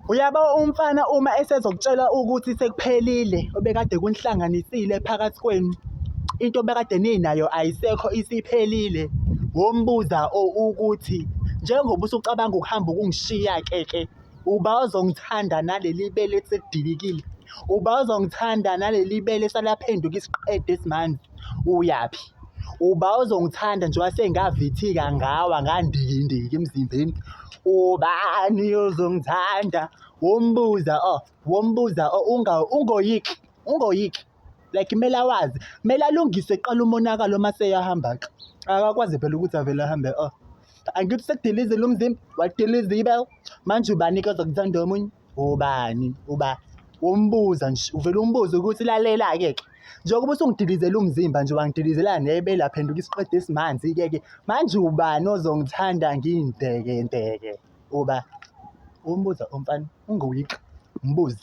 Uyabo umfana uma esezokutshela ukuthi sekuphelile obekade kunihlanganisile phakathi kwenu, into obekade ninayo ayisekho isiphelile, wombuza ukuthi njengoba usucabanga ukuhamba ukungishiya-ke uba uzongithanda naleli bele selidilikile, uba uzongithanda naleli bele esalaphenduka isiqede esimanzi, uyaphi? Uba uzongithanda njengoba sengavithika ngawa ngandikindiki emzimbeni, ubani ozongithanda? Wombuza ungoyiki like kumele awazi, kumele alungise kuqala umonakalo mase eyahamba-ke, akakwazi phela ukuthi avele ahambe angithi sekudilizile umzimba, wadiliza ibele, manje ubani-ke ozokuthanda omunye? Ubani? Wombuza nje, uvele umbuze ukuthi lalela-ke njengoba usungidilizela umzimba nje wangidilizela nebele laphenduka isiqede esimanzi-ke manje ubani ozongithanda ngiyintekenteke? Umbuza umfana, ungoyiki, mbuze.